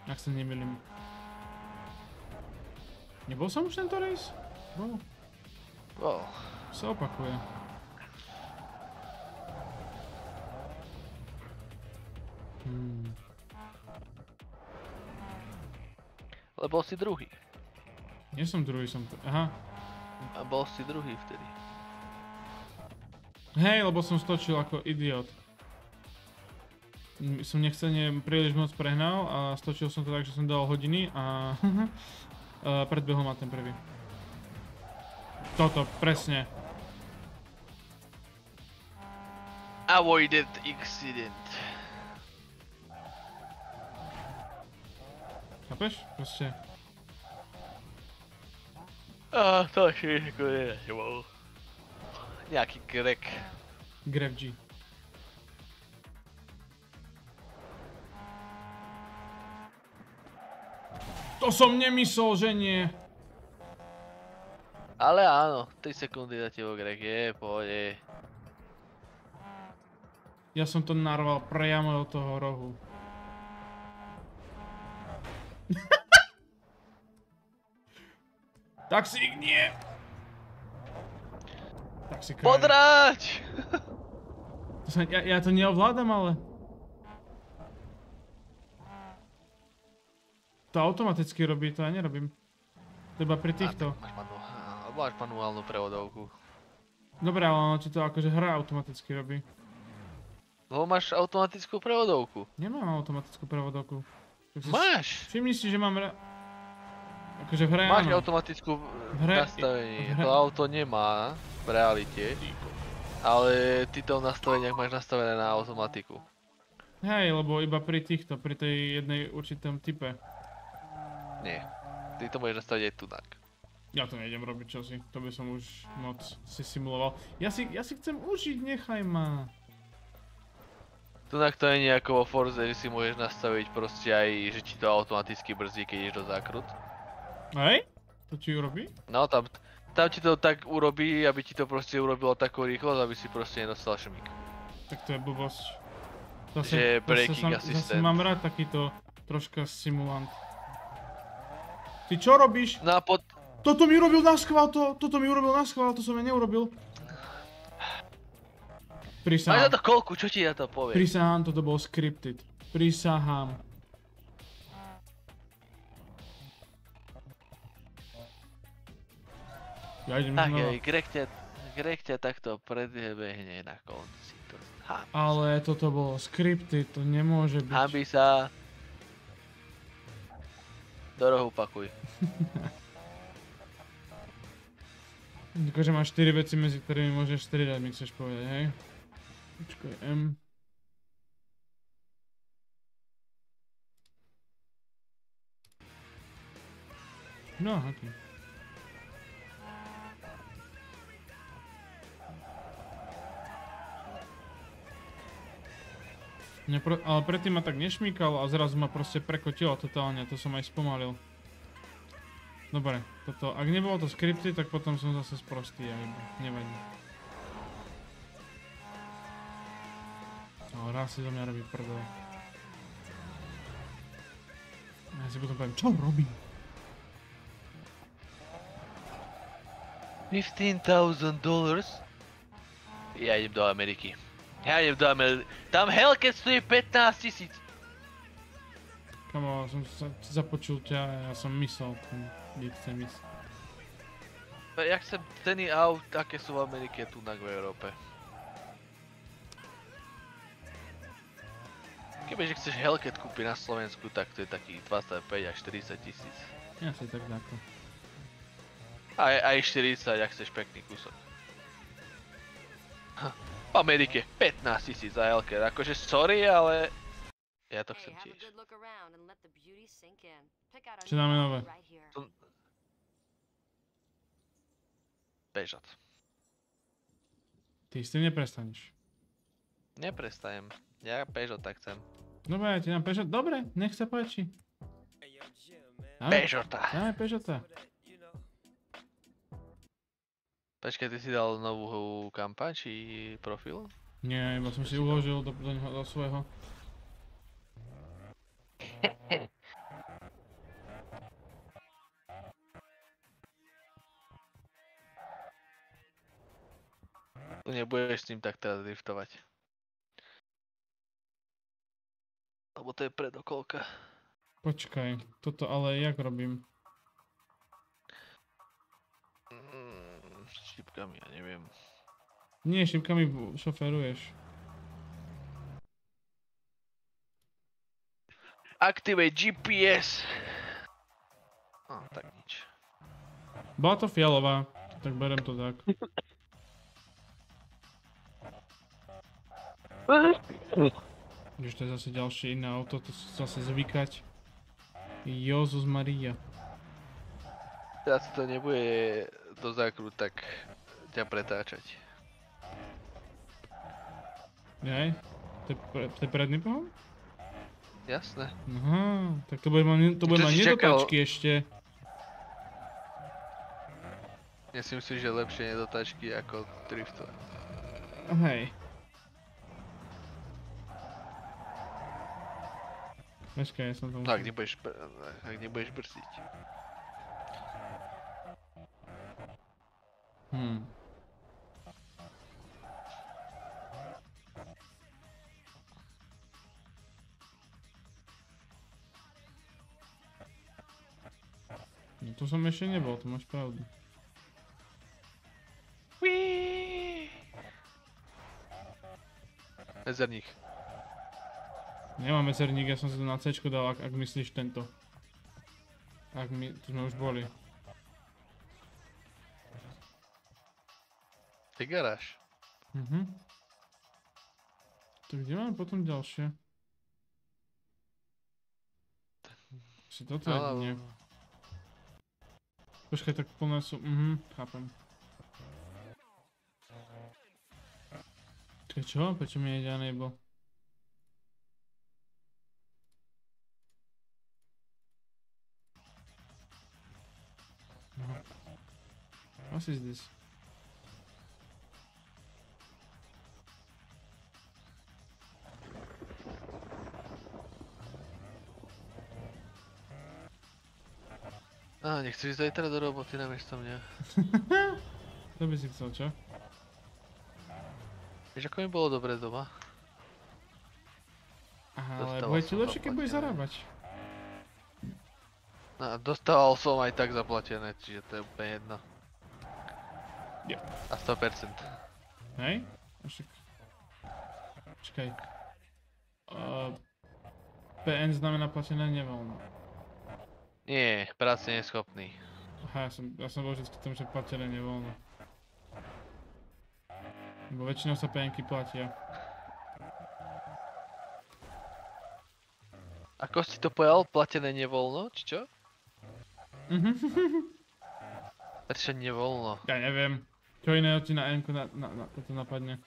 Ak sa nemýlim. Nebol som už tento race? Bol. Bol. Sa opakuje. Lebo si druhý. Nie som druhý, som... Aha. A bol si druhý vtedy. Hej, lebo som stočil ako idiot. Som nechcene príliš moc prehnal a stočil som to tak, že som dal hodiny a... predbehol ma ten prvý. Toto, presne. Avoided accident. Chápeš? Proste. To ešte ako nebol. Nejaký Greg. Greg G. To som nemyslel, že nie. Ale áno, 3 sekundy za tebou Greg je, pohode. Ja som to narval priamo do toho rohu. Taxík nie! Taxík. Podráť! Ja to neovládam, ale... To automaticky robí, to ja nerobím. To iba pri týchto. Máš manuálnu prevodovku. Dobre, ale ono ti to akože hra automaticky robí. No máš automatickú prevodovku. Nemám automatickú prevodovku. Máš! Všimni si, že mám akože v hre áno. Máš automatickú nastavenie. To auto nemá v realite. Ale ty to v nastaveniach máš nastavené na automatiku. Hej, lebo iba pri týchto, pri tej jednej určitom type. Nie. Ty to môžeš nastaviť aj tunak. Ja to nejdem robiť čosi, to by som už moc si simuloval. Ja si chcem užiť, nechaj ma. Tunak to je nejako vo Forze, že si môžeš nastaviť proste aj, že ti to automaticky brzdí, keď ideš do zákrut. Hej? To ti urobí? No tam Tam ti to tak urobí, aby ti to proste urobilo takú rýchlosť, aby si proste nedostal šmík. Tak to je blbosť. Že braking Zase assistant. mám rád takýto troška simulant. Ty čo robíš? No a Toto mi urobil naschvál, toto mi urobil naschvál, to som ja neurobil. Máš na to koľku, čo ti na to povie? Prisahám, toto bol scripted. Prisahám. Ja idem Tak znova. jej, Greg ťa takto predbehne na konci. Ale toto bolo scripted, to nemôže byť. Hanbi sa. Do rohu pakuj. Akože máš 4 veci, medzi ktorými môžeš striedať, mi chceš povedať, hej? Počkaj, M. No, okej. Ale predtým ma tak nešmíkal a zrazu ma proste prekotilo totálne, to som aj spomalil. Dobre, toto, ak nebolo to skripty, tak potom som zase sprostý, nevadí. No, raz si zo mňa robí prdel. Ja si potom poviem, čo robím? $15,000? Ja idem do Ameriky. Tam Hellcat stojí 15 000. Kamo, som sa započul ťa a ja som myslel, kde chcem ísť. Jak chcem ceny aut, aké sú v Amerike, tu v Európe. Kebyže chceš Hellcat kúpiť na Slovensku, tak to je takých 25 až 40 tisíc. Ja si tak dáko. Aj 40, ak chceš pekný kúsok. V Amerike 15 000 za Hellcat, akože sorry, ale ja to chcem tiež. Čo dáme nové? Peugeot. Ty s tým neprestaneš. Neprestajem, ja Peugeot tak chcem. Dobre, ja ti dám Peugeot, dobre, nech sa páči. Peugeota. Dáme Peugeota. Počkaj, ty si dal novú kampaň, či profil? Nie, iba som si uložil do svojho. Tu nebudeš s ním tak teraz driftovať. Lebo to je predokolka. Počkaj, toto ale jak robím? Šipkami, ja neviem. Nie, šipkami šoferuješ. Activate GPS. Tak nič. Bola to fialová, tak berem to tak. Už to je zase ďalšie iné auto, to si zase zvykať. Jozus Maria. Teraz to nebude do zákrut tak ťa pretáčať. Jaj? To je predný pohon? Jasné. Aha, tak to bude mať nedotáčky ešte. Ja si myslím, že lepšie nedotáčky ako driftovať. Hej. Počkaj, ja som to musel... Ak nebudeš brzdiť. No to som ešte nebol, to máš pravdu. Medzerník. Nemám medzerník, ja som si to na C-čko dal, ak myslíš tento. To sme už boli. Ty garáž. Tak kde máme potom ďalšie? Si toto jedine. Počkaj, tak plné sú, chápem. Čakaj, čo? Prečo mi nejde enable? What is this? Nechceš ísť zajtra do roboty namiesto mňa? To by si chcel, čo? Vieš, ako mi bolo dobre doma? Aha, ale Dostával bude ti som lepšie, keď budeš zaplatené. zarábať. No, dostával som aj tak zaplatené, čiže to je úplne jedno. Jo. A 100%. Hej? A však... Čakaj. PN znamená platené nevoľno. Nie, práce neschopný. Aha, ja som bol vždycky v tom, že platené nevoľno. Lebo väčšinou sa PN-ky platia. Ako si to povedal? Platené nevoľno, či čo? Prečo nevoľno? Ja neviem. Čo iného ti na N-ku na toto napadne?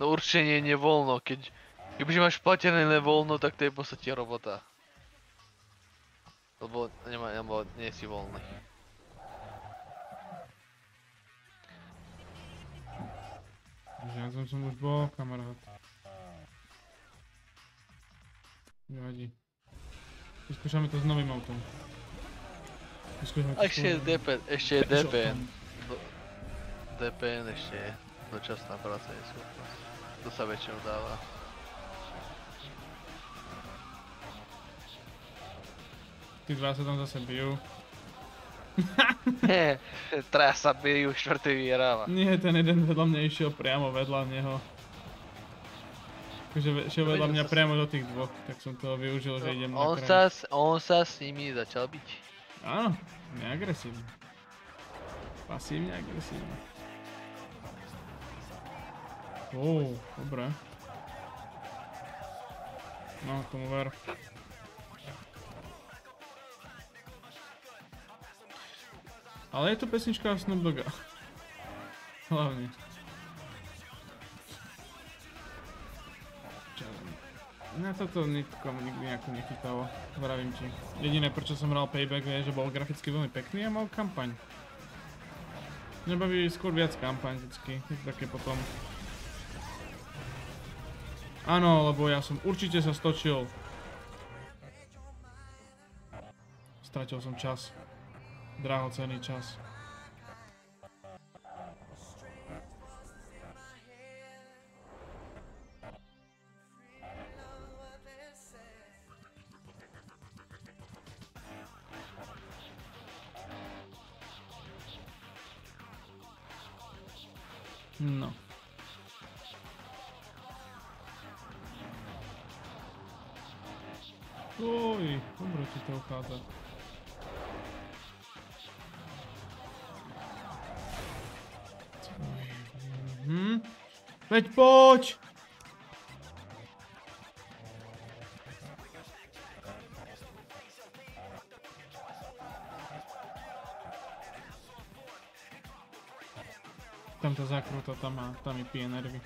No určite nie je nevoľno, keďže máš platené nevoľno, tak to je v podstate robota. Lebo nie si voľný. Ja som už bol, kamarát. Nevadí. Vyskúšame to s novým autom. A ešte je DPN. DPN ešte je dočasná práca neschopnosť. To sa väčšinou dáva. Tí dva sa tam zase bijú. Traja sa bijú, štvrtý vyhráva. Nie, ten jeden vedľa mňa išiel priamo vedľa neho. Takže šiel vedľa mňa priamo do tých dvoch, tak som toho využil, že idem na kraj. On sa s nimi začal biť. Áno, neagresívne. Pasívne agresívne. Dobre. No, tomu ver. Ale je to pesnička Snoop Dogga. Hlavne. Na toto nikomu nikdy nejako nechytalo, vravím ti. Jediné, prečo som hral Payback, je, že bol graficky veľmi pekný a mal kampaň. Mňa baví skôr viac kampaň vždycky, je to také potom. Áno, lebo ja som určite sa stočil. Stratil som čas. Drahocenný čas. No. Oj, dobre ti to uchádza. Veď poď! Tam tá zakrúta, tam mi pije nervy.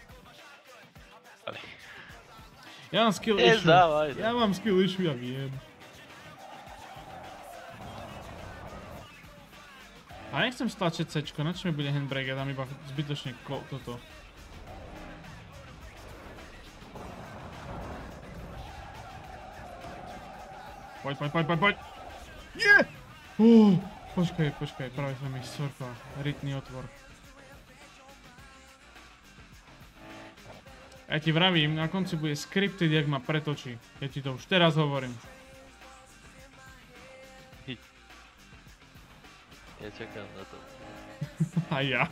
Ja mám skill issue. Ja mám skill issue, ja viem. A nechcem stlačiť C-čko, na čo mi bude handbrake, ja dám iba zbytočne toto. Poď! Nie! Počkaj, práve sa mi surfa. Rytný otvor. Ja ti vravím, na konci bude scripted, jak ma pretočí. Ja ti to už teraz hovorím. Ja čakám na to. A ja.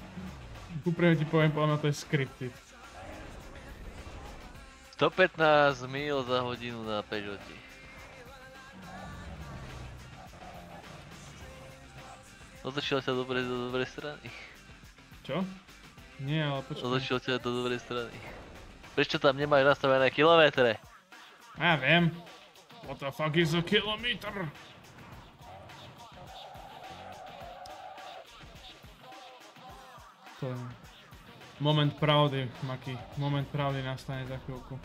Úprimne ti poviem, na to je scripted. 115 mil za hodinu na Peugeoti. Otočil sa do dobrej strany. Čo? Nie, ale počkaj. Otočil sa do dobrej strany. Prečo tam nemajú nastavené kilometre? Ja viem. What the fuck is a kilometer? To je... Moment pravdy, Maki. Moment pravdy nastane za chvíľku.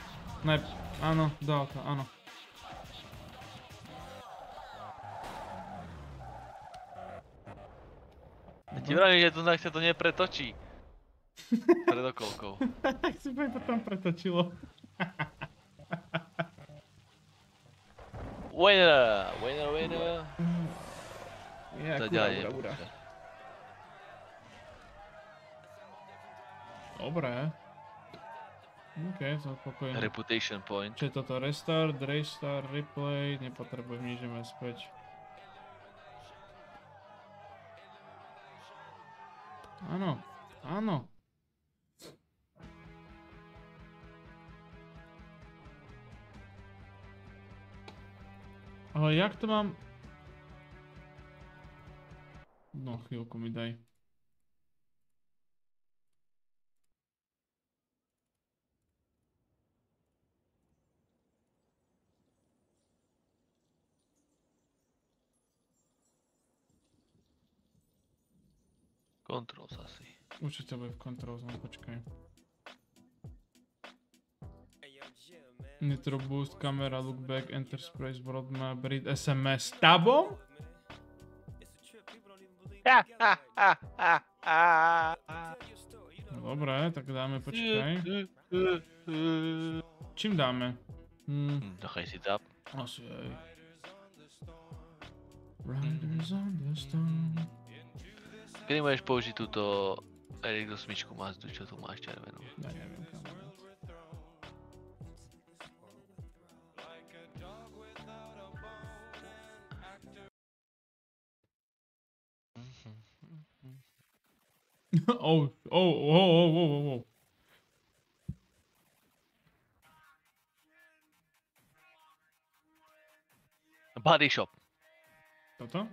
Áno, dal to, áno. Ti vravím, že tu sa to nepretočí. Pred okolkou. Tak si to tam pretočilo. Winner, winner, winner. Ja, To kurá, ďalej kurá, kurá. Dobre. OK, som spokojný. Reputation point. Čo je toto? Restart, replay, nepotrebujem nič, ideme späť. Áno, áno. Ale jak to mám... No, chvíľku mi daj. Controls asi. Určite bude v controls, no počkaj. Nitro boost, kamera, look back, enter sprays, world map, read SMS. Tabom? No dobre, tak dáme, počkaj. Čím dáme? Nechaj si tap. Asi aj. Riders on the storm. Kedy môžeš použiť túto RX-8 Mazdu, čo tu máš červenú? Ja neviem, kamarát. Oh. Body shop. Toto?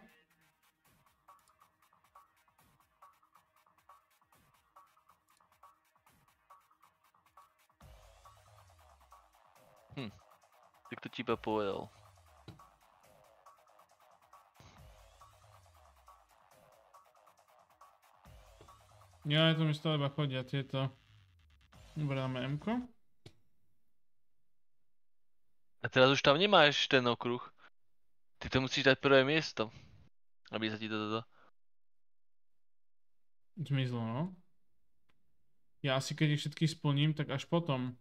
Tak to ti iba povedal. Ja, to mi stále iba chodia tieto. Dobre, dáme M-ko. A teraz už tam nemáš ten okruh. Ty to musíš dať prvé miesto. Aby sa ti to... Zmizlo, no. Ja asi keď ich všetky splním, tak až potom.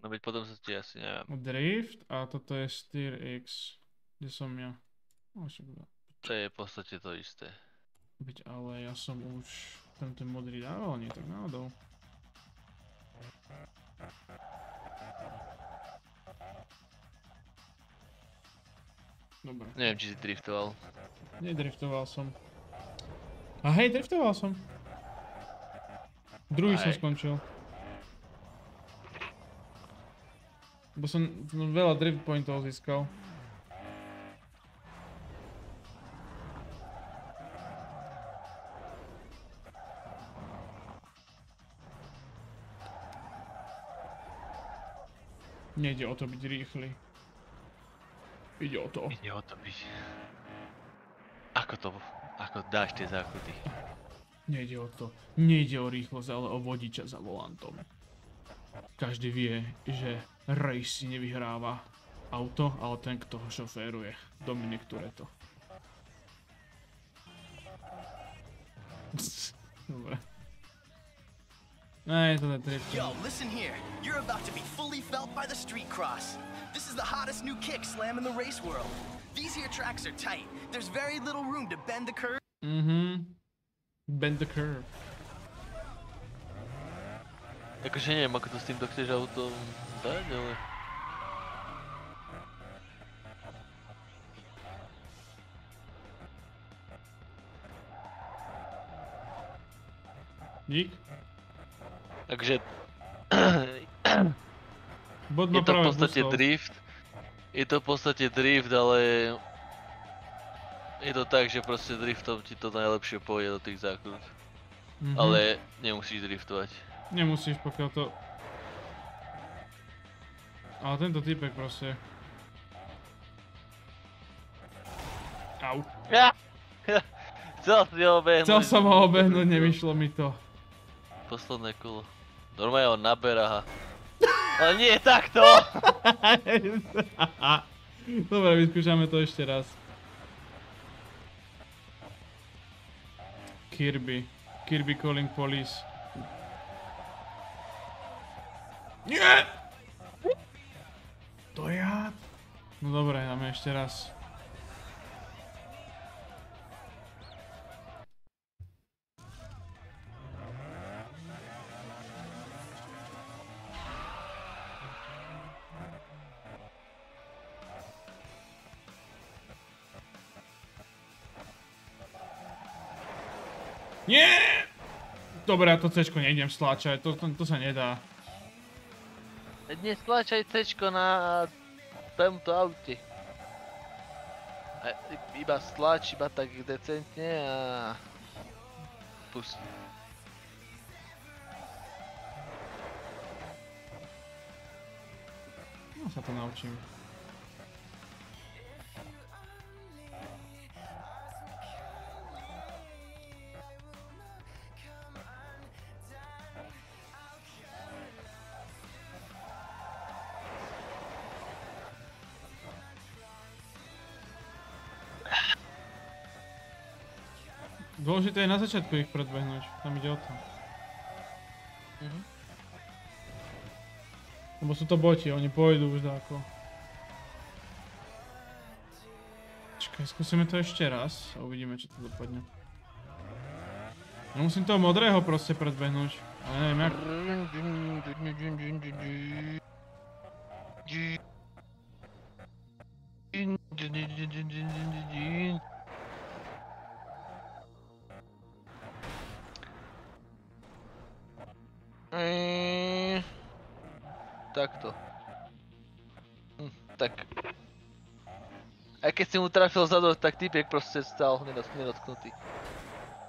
No veď potom sa ti asi neviem. Drift a toto je Steer X. Kde som ja? O, však dá. To je v podstate to isté. Byť, ale ja som už ten modrý dával, nie tak náhodou. Dobre. Neviem, či si driftoval. Nedriftoval som. A hej, driftoval som. Druhý som skončil. Bo som veľa drift pointov získal. Nejde o to byť rýchly. Ide o to. Ide o to byť. Ako dáš tie zákruty. Nejde o to. Nejde o rýchlosť, ale o vodiča za volantom. Každý vie, že race si nevyhráva auto, ale ten, kto ho šoféruje. Dominik Toretto. Dobre. Nej, to netrefil. Yo, listen here. You're about to be fully felt by the street cross. This is the hottest new kick slam in the race world. These here tracks are tight. There's very little room to bend the curve. Bend the curve. Akože neviem, ako to s týmto chceš auto dať, ale... Dík. Takže... Bod je ma to v práve podstate boostol. drift. Je to v podstate drift, ale... Je to tak, že proste driftom ti to najlepšie pôjde do tých zákrut. Ale nemusíš driftovať. Nemusíš, pokiaľ to... Ale tento typek proste... Au. Chcel si ho obehnúť. Chcel som ho obehnúť, nevyšlo mi to. Posledné kolo. Normálne ho naberá. Ale nie takto! Dobre, vyskúšame to ešte raz. Kirby. Kirby calling police. Nie! To ja. No dobre, dáme ešte raz. Nie! Dobre, ja to C-čko nejdem stláčať, to sa nedá. Nestlačaj C-čko na tomto aute. Iba stlač, iba tak decentne a... Pust. No sa to naučím. Dôležité je na začiatku ich predbehnúť, tam ide o to. Lebo sú to boti, oni pôjdu už dáko. Čakaj, skúsime to ešte raz a uvidíme, čo to dopadne. Ja musím toho modrého proste predbehnúť, ale neviem jak. Takto. Tak. Aj keď si mu trafil zadok, tak typiek proste stal nedotknutý.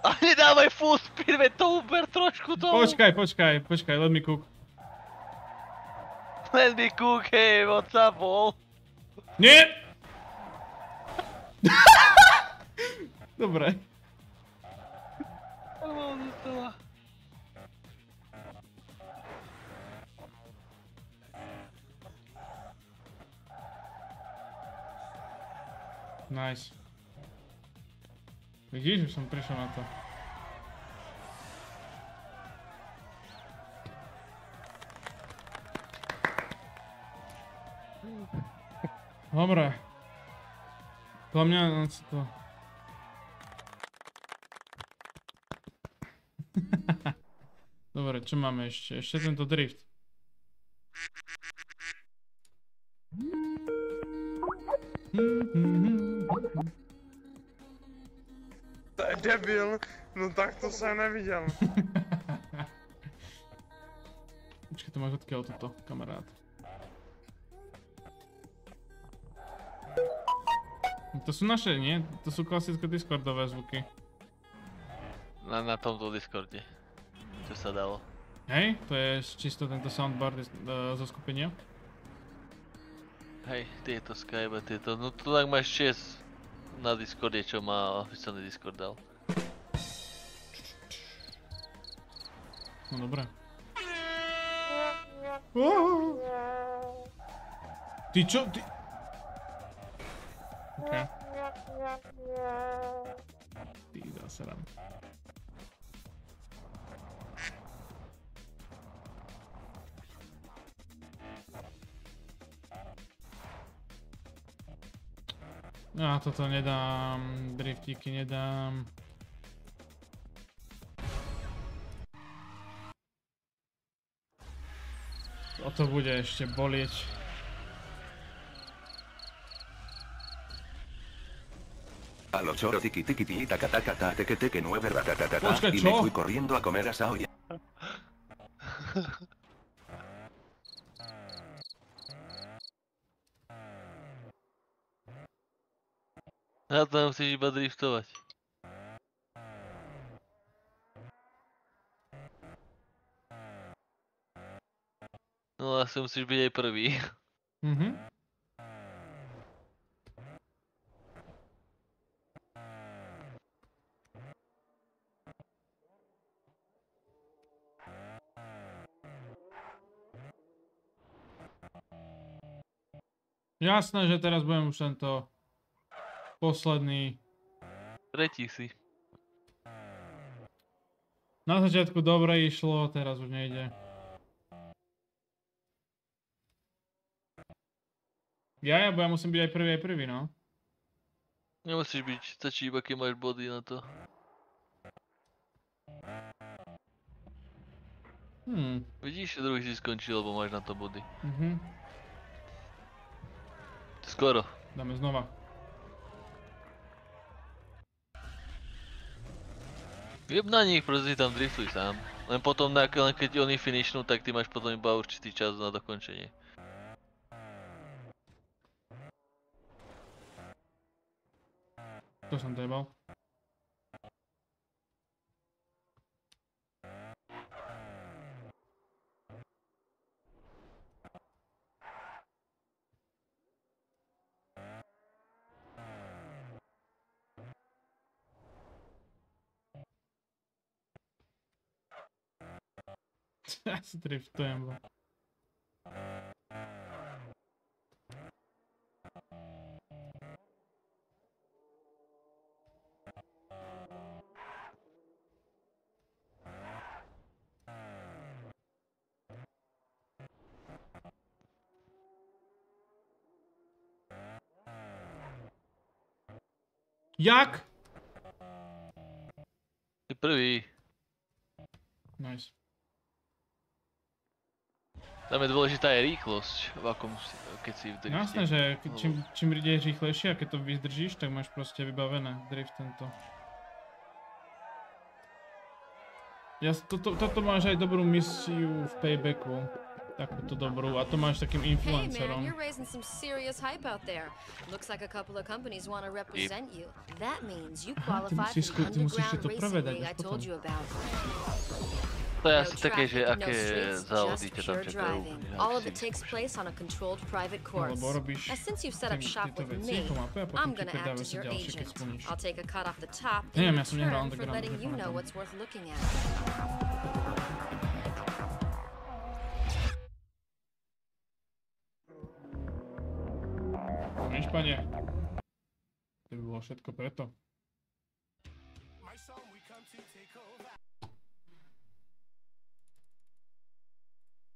A nedávaj full speed, veď to uber trošku tomu. Počkaj, let me cook. Let me cook, hey, what's up, bol? Nie! Dobre. Nice. Vidíš, už som prišiel na to. Dobre. Podľa mňa to... Dobre, čo máme ešte? Ešte tento drift. To je debil, no tak to jsem neviděl. Počkej, to máš odkiaľ toto, kamarát. To sú naše, nie? To sú klasické Discordové zvuky. Na tomto Discorde. Čo sa dalo. Hej, to je čisto tento soundbar zo skupenia. Hej, tieto Skype, tieto, no tu tak máš 6 na Discorde, čo má oficiálny Discord dal. No dobré. Ty čo? Ty... Okay. Ty zaseram. No, toto nedám, driftíky nedám. O to bude ešte bolieť. A lo choro tiki tiki tiki taka taka ta teke teke 9 ratatata Počkaj, y čo? me fui corriendo a comer asado y... Na to musíš iba driftovať. No asi musíš byť aj prvý. Jasné, že teraz budem už tento posledný. Tretí si. Na začiatku dobre išlo, teraz už nejde. Bo ja musím byť aj prvý, no. Nemusíš byť, stačí iba keď máš body na to. Vidíš, že druhý si skončil, lebo máš na to body. Skoro. Dáme znova. Jeb na nich, proste si tam driftuj sám. Len potom, keď oni finishnú, tak ty máš potom iba určitý čas na dokončenie. To som debal. Ja si driftujem, bo. Jak? Ty prvý. Nice. Tam je dôležitá aj rýchlosť, keď si v drifte. Jasné, že čím ideš rýchlejšie a keď to vydržíš, tak máš proste vybavené drift tento. Toto máš aj dobrú misiu v Paybacku. Takúto dobrú, a to máš takým influencerom. Hey man, you're raising some serious hype out there. Looks like a couple of companies want to represent you. That means you qualify for the underground racing league I told you about. To je asi také, že aké závody ťa tam čakajú. All of it takes place on a controlled private course. Now, since you've set up shop with me, I'm gonna act as your agent. I'll take a cut off the top in return for letting you know what's worth looking at. Víš, pane, to by bolo všetko preto.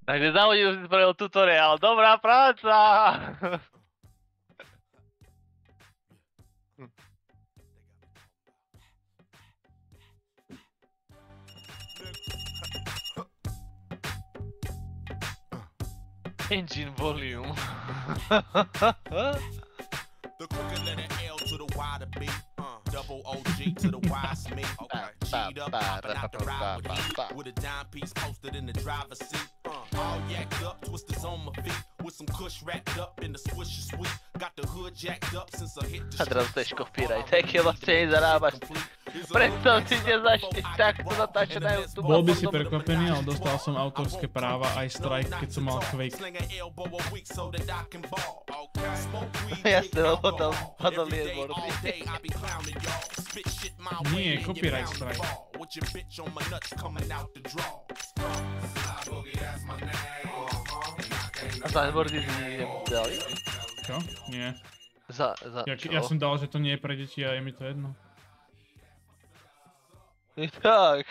Takže za hodinu si spravil tutoriál, dobrá práca! Engine volume. The crooked letter L to the Y to B. Double OG to the Y's me. G'd up, hopping out the ride with a dime piece posted in the driver's seat. All yacked up, twisters on my feet, with some kush wrapped up in the swisher sweet. Got the hood jacked up since I hit the A teraz chceš copyright, aké vlastne nezarábaš. Predstav si, že začneš takto natáčať na YouTube. Bol by si prekvapený, ale dostal som autorské práva aj strike, keď som mal Quake. Jasne, lebo tam padol jedbordy. Nie, copyright strike. A za jedbordy si dali? Čo? Nie. Za čo? Ja som dal, že to nie je pre deti a je mi to jedno. Tak.